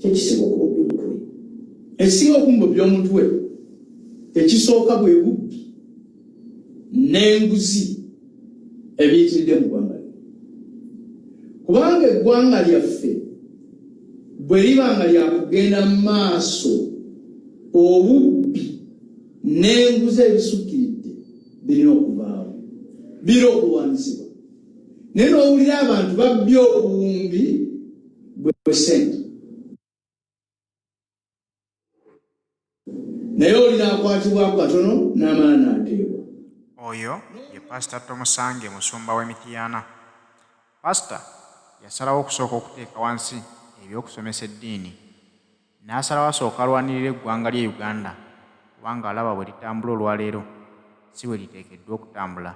Kyekisiba okubbya omutwe. Ekisinga okumbobya omutwe ekisooka bwe bubbi n'enguzi ebiyitiridde mu ggwanga. Kubanga eggwanga lyaffe bwe liba nga lyakugenda mu maaso, obubbi n'enguzi ebisukkiridde birina okuvaawo, birina okulwanisibwa. Naye n'owulira abantu babbye obuwumbi bwe ssente, naye olina akwatibwako katono n'amala n'ateebwa. Oyo ye Pastor Tomusange, musumba w'Emityana. Pastor yasalawo okusooka okuteeka wansi ebyokusomesa eddiini, n'asalawo asooka alwanirira eggwanga lye Uganda, kubanga alaba bwe litambula olwaleero si bwe liteekeddwa okutambula.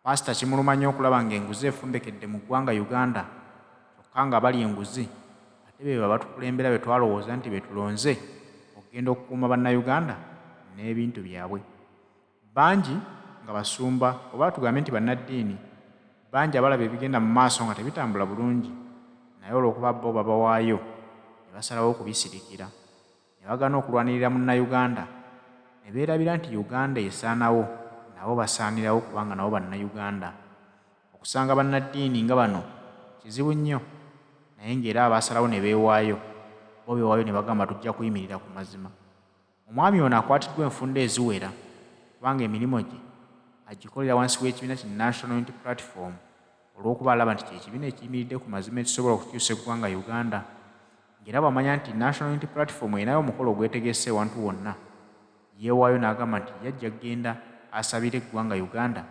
Pastor kimuluma nnyo okulaba ng'enguzi efumbekedde mu ggwanga Uganda, kyokka nga bali enguzi ate be batukulembera be twalowooza nti be tulonze okugenda okukuuma bannayuganda n'ebintu byabwe. Bangi nga basumba oba tugambe nti bannaddiini bangi abalaba ebigenda mu maaso nga tebitambula bulungi, naye olw'okuba bo babawaayo ne basalawo okubisirikira, ne bagaana okulwanirira munnayuganda, ne beerabira nti Uganda esaanawo, nabo basaanirawo kubanga nabo bannayuganda. Okusanga bannaddiini nga bano kizibu nnyo, naye ng'era abaasalawo ne beewaayo, bo beewaayo ne bagamba tujja kuyimirira ku mazima. Omwami ono akwatiddwa enfunda eziwera kubanga emirimu gye agikolera wansi w'ekibiina ki National Unity Platform, olw'okuba alaba nti kyekibiina ekiyimiridde ku mazima ekisobola okukyusa eggwanga Uganda. Ng'era bw'amanya nti National Unity Platform erinayo omukolo ogwetegese ewantu wonna, yeewaayo n'agamba nti yajja kgenda asabira eggwanga Uganda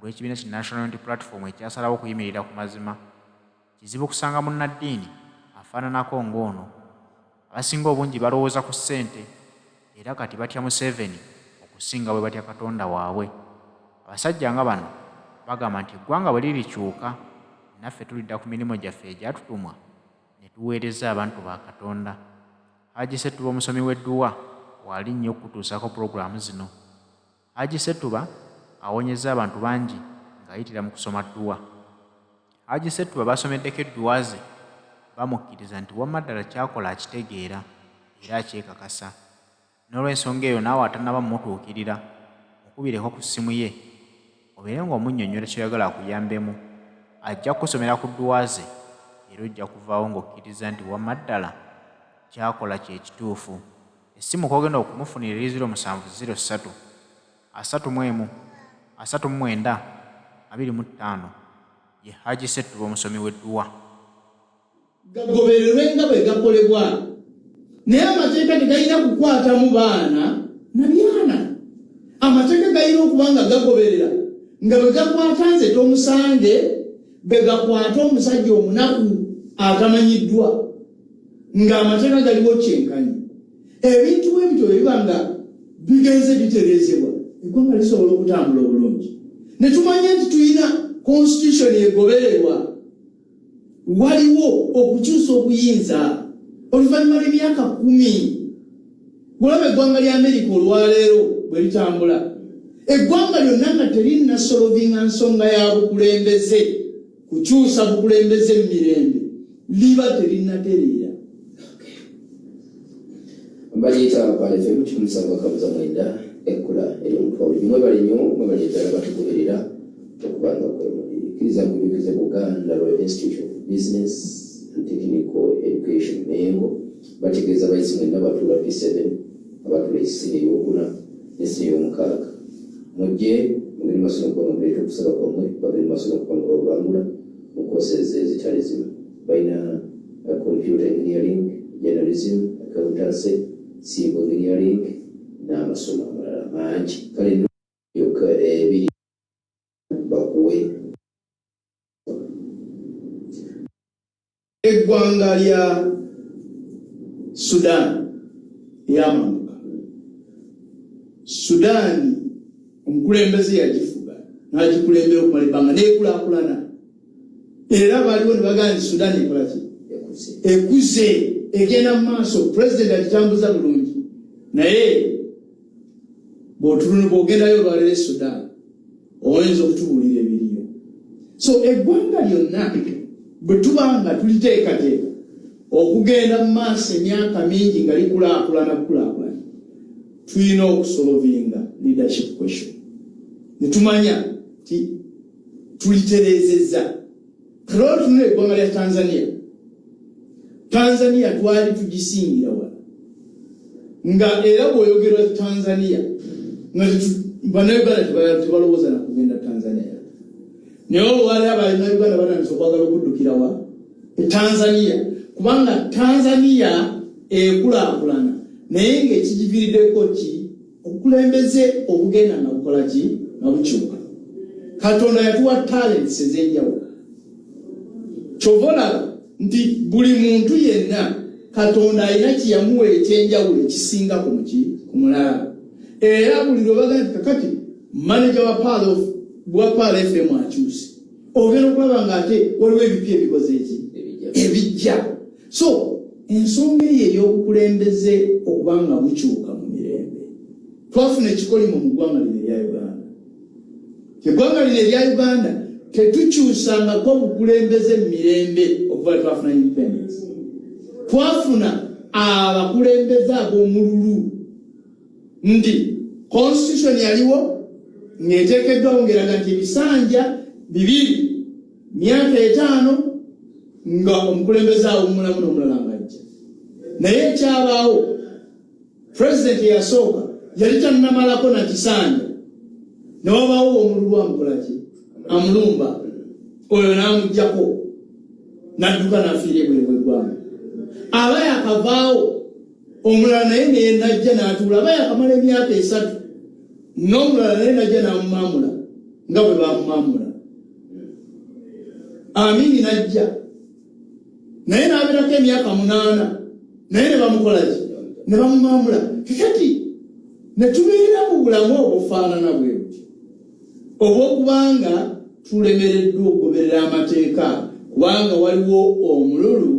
olw'ekibiina ki National Unity Platform ekyasalawo okuyimirira ku mazima. Kizibu kusanga munnaddiini afaananako ng'ono. Abasinga obungi balowooza ku ssente, era kati batya Museveni okusinga bwe batya Katonda waabwe. Abasajja nga bano bagamba nti eggwanga bwe lirikyuka, naffe tulidda ku mirimu gyaffe egyatutumwa ne tuweereza abantu ba Katonda. Haji Setuba, omusomi w'edduwa, waali nnyo okutuusako pulogulaamu zino. Haji Setuba awonyezza abantu bangi ng'ayitira mu kusoma dduwa. Haji Setuba basomeddeko edduwa ze, bamukkiriza nti wamma ddala kyakola akitegeera era akyekakasa. N'olw'ensonga eyo naawe atannaba mumutuukirira, mukubireko ku ssimu ye obeere ng'omunnyonnyola ky'oyagala akuyambemu. Ajja kukusomera ku dduwa ze era ojja kuvaawo ng'okkiriza nti wamma ddala kyakola kye kituufu. Essimu k'ogenda okumufunira 0703 31 39 25 ye Haji Setuba, omusomi w'edduwa. Gagobererwe nga bwe gakolebwa, naye amateeka tegalina kukwatamu baana na byana. Amateeka galina okuba nga gagoberera, nga bwe gakwata nze Tomusange be gakwata omusajja omunaku atamanyiddwa, ng'amateeka galiwo kyenkanyi. Ebintu ebyo biba nga bigenze bitereezebwa, eggwanga lisobola okutambula obulungi. Ne tumanya nti tulina constitution egobererwa, waliwo okukyusa obuyinza oluvannyuma lw'emyaka 10. Bulaba eggwanga lya Amerika olwaleero bwe litambula, eggwanga lyonna nga terina solovinga nsonga ya bukulembeze, kukyusa bukulembeze mu mirembe, liba terinatereera. Baliyita palefemu kimusanga kabuza mwenda ekkula eri omutwalo bimwe bali nnyo mwe bali eddala batugoberera okubanga kwemuliriza kujukize Buganda Royal Institute of Business and Technical Education Mengo bategeeza abayizi mwenda batuula P7 abatula essini ey'okuna n'essini ey'omukaaga. Mujje mugende masomo kuba muleeta okusaba kwammwe, bagende masomo kuba nga babangula mu koosezi ezitali zimu. Balina computer engineering, journalism, accountancy, civil engineering n'amasomo amalala mangi. Kale yokka ebiri bakuwe. Eggwanga lya Sudan lyamambuka. Sudan omukulembeze yagifuga n'agikulembera okumala ebbanga n'ekulaakulana, era baaliwo ne bagamba nti Sudan ekola ki? Ekuze, egenda mu maaso, pulezidenti agitambuza bulungi. Naye bw'ogendayo olwaleero Sudan oyinza okutubuulira ebiriyo. So eggwanga lyonna bwe tuba nga tuliteekateeka okugenda mu maaso emyaka mingi nga likulaakulana. Tulina okusolovinga leadership question. Ne tumanya ti tulitereezezza. Kalo tunule eggwanga lya Tanzania twali tugisingira wala. Nga era bw'oyogerwa Tanzania nga bannayuganda tebalowooza na kugenda Tanzania. Naye olwali abannayuganda batandise okwagala okuddukira wa Tanzania, kubanga Tanzania ekulaakulana naye ng'ekigiviiriddeko ki obukulembeze obugenda nga bukola ki nga bukyuka. Katonda yatuwa talents ez'enjawulo. Kyova olaba nti buli muntu yenna Katonda alina kiyamuwa ekyenjawulo ekisinga ku mulala. Era buli lwe baga nti kakati manager wa Paal FM akyuse, ogenda okulaba ng'ate waliwo ebipya ebikoze eki ebijja. So ensonga eyo ey'obukulembeze okubanga bukyuka mu mirembe, twafuna ekikolimo mu ggwanga lino erya Uganda. Eggwanga lino erya Uganda tetukyusangako obukulembeze mu mirembe okuva twafuna independence. Twafuna abakulembeze ab'omululu nti constitution yaliwo ng'eteekeddwawo ng'eraga nti ebisanja 2 myaka 5 nga omukulembeze awo omulamu n'omulala ng'ajja. Naye ekyabaawo pulezidenti eyasooka yali tannamalako na kisanja, ne wabaawo omululu amukola ki amulumba, oyo n'amuggyako n'adduka n'afiira ebweru bw'eggwanga. Aba yakavaawo omulala naye naye najja n'atuula, aba yakamala emyaka 3 n'omulala naye najja n'amumamula nga bwe bamumamula. Amini najja naye n'abeerako emyaka 8 naye ne bamukola ki ne bamumamula. Kakati ne tubeera mu bulamu obufaanana bwe buti obw'okubanga tulemereddwa okugoberera amateeka, kubanga waliwo omululu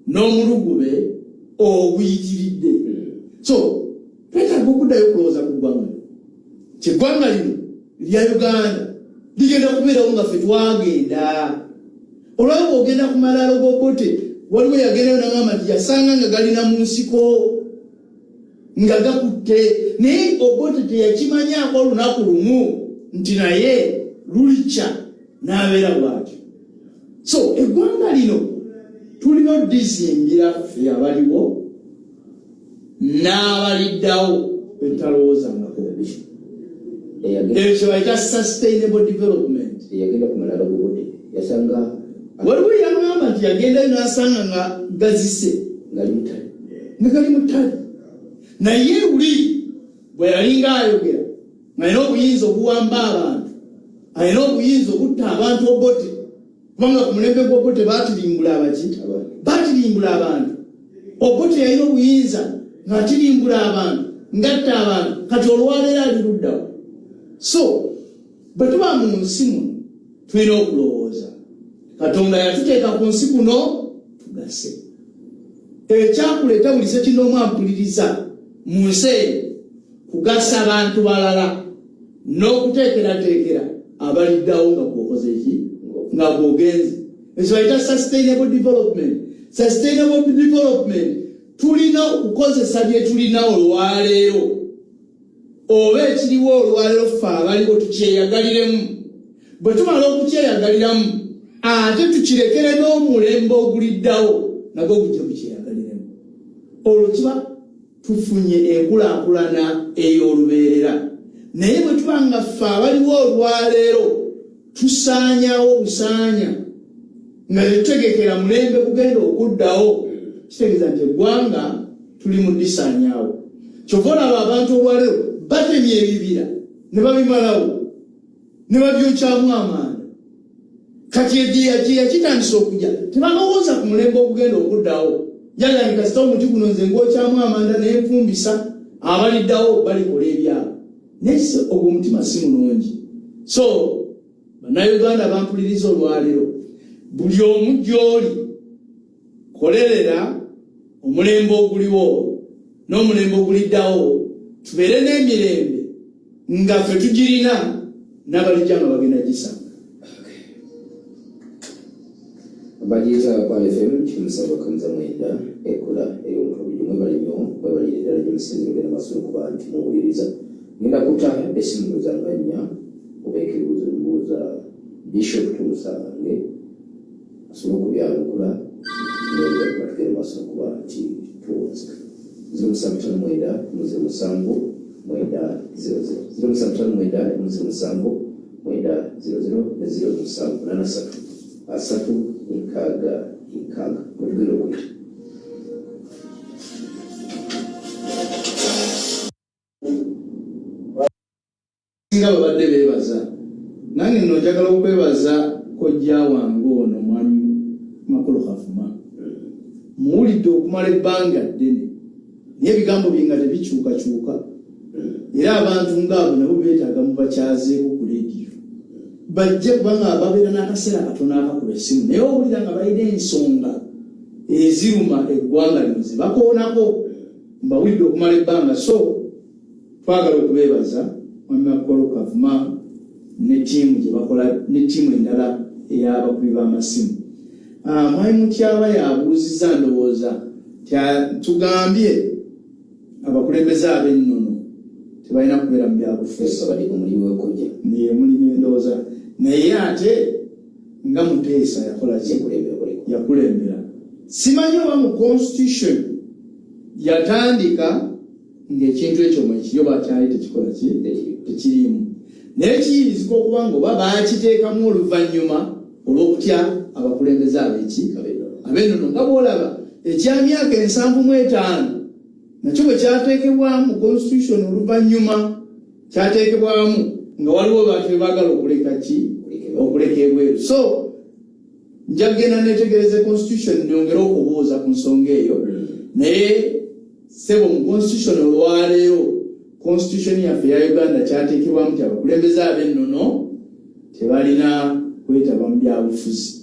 n'omulugube obuyitiridde. So twetaaga okuddayo okulowooza ku ggwanga. Eggwanga lino lya Uganda ligenda kubeerawo nga ffe twagenda. Olwaba ogenda ku malaalo g'Obote, waliwo yagendayo n'agamba nti yasanga nga galina mu nsiko nga gakutte, naye Obote teyakimanyaako olunaku lumu nti naye lulikya n'abeera bw'atyo. So eggwanga lino tulina oddizimbira ffe abaliwo n'abaliddawo betalowoozangako. Ekyo bayita sustainable development. Yagenda ku malaalo g'Obote yasanga waliwo yagamba nti yagendayo n'asanga nga gazise nga gali mu ttale. Naye luli bwe yalinga ayogera ng'alina obuyinza obuwamba abantu, alina obuyinza obutta abantu Obote, kubanga ku mulembe gw'Obote baatirimbula baatirimbula abantu. Obote yalina obuyinza ng'atirimbula abantu, ngatta abantu, kati olwaleero ali luddawo. So bwe tuba mu nsi muno tulina okulowooza. Katonda yatuteeka ku nsi kuno tugase. Ekyakuleeta buli sekinoomu ampuliriza mu nsi eyo kugasa abantu balala n'okuteekerateekera abaliddawo nga gwokoze ki nga gwogenze. Ekyo bayita sustainable development. Sustainable development tulina okukozesa bye tulina olwaleero oba ekiriwo olwaleero ffe abaliwo tukyeyagaliremu. Bwe tumala okukyeyagaliramu ate tukirekere n'omulembe oguliddawo nagwo gujja kukyeyagaliremu. Olwo kiba tufunye enkulaakulana ey'olubeerera. Naye bwe tuba nga ffe abaliwo olwaleero tusaanyawo busaanya nga tetutegekera mulembe kugenda okuddawo, kitegeeza nti eggwanga tuli mu disaanyaawo. Kyova olaba abantu olwaleero batemye ebibira ne babimalawo ne babyokyamu amaanda. Kati egiya kitandisa okujja tebalowooza ku mulembe okugenda okuddawo. Jagani kasita omuti guno nze ng'okyamu amanda naye nfumbisa, abaliddawo balikola ebyabo. Naye ogwo omutima si mulungi. So bannayuganda bampuliriza olwaleero, buli omu gy'oli kolerera omulembe oguliwo n'omulembe oguliddawo, tubeere n'emirembe nga ffe tugirina n'abalijja nga bagenda gisanga. Bagiyita kwa FM kimusaba kanza mwenda ekula eyo ntobiri mwebalinyo mwebalirira gy'omusinziro gena masolo kuba nti muwuliriza ngenda kutaya esimu zanganya obeke mbuza Bishop tumusange asobola okubyalukula n'okubatukira masolo kuba nti tuwonza 0759 asatu nkaaga mutugenda okuyita singa babadde beebaza nange nno njagala okwebaza kojja wange ono mwami makulu kafuma muwulidde okumala ebbanga ddene naye ebigambo bye nga tebikyukakyuka era abantu ngaabo nabo beetaaga mubakyazeeko ku leediyo bajje kubanga babeera n'akaseera katono akakuba essimu naye owulira nga balina ensonga eziruma eggwanga lino ze bakoonako mbawulidde okumala ebbanga so twagala okubeebaza mwami makulu kafuma ne ttiimu gye bakola ne ttiimu endala ey'abakubi b'amasimu mwami mutyaba yabuuzizza ndowooza tugambye abakulembeze ab'ennono tebalina kubeera mu byabufuzi bali ku mulimu w'ekojja naye mulimu endowooza naye ate nga muteesa yakola yakulembera simanyi oba mu constitution yatandika ng'ekintu ekyo mwekiryo bakyali tekikola tekirimu naye kiyirizika okuba nga oba baakiteekamu oluvannyuma olw'okutya abakulembeze ab'ennono nga bw'olaba ekya myaka 75 nakyo bwe kyateekebwamu mu constitution oluvannyuma kyateekebwamu nga waliwo bantu bebaagala okuleka ebweru so njagenda netegereze constitution nyongere okubuuza ku nsonga eyo naye sebo mu constitution olwaleero constitution yaffe ya Uganda kyateekebwamu ti abakulembeze ab'ennono tebalina kwetaba mu byabufuzi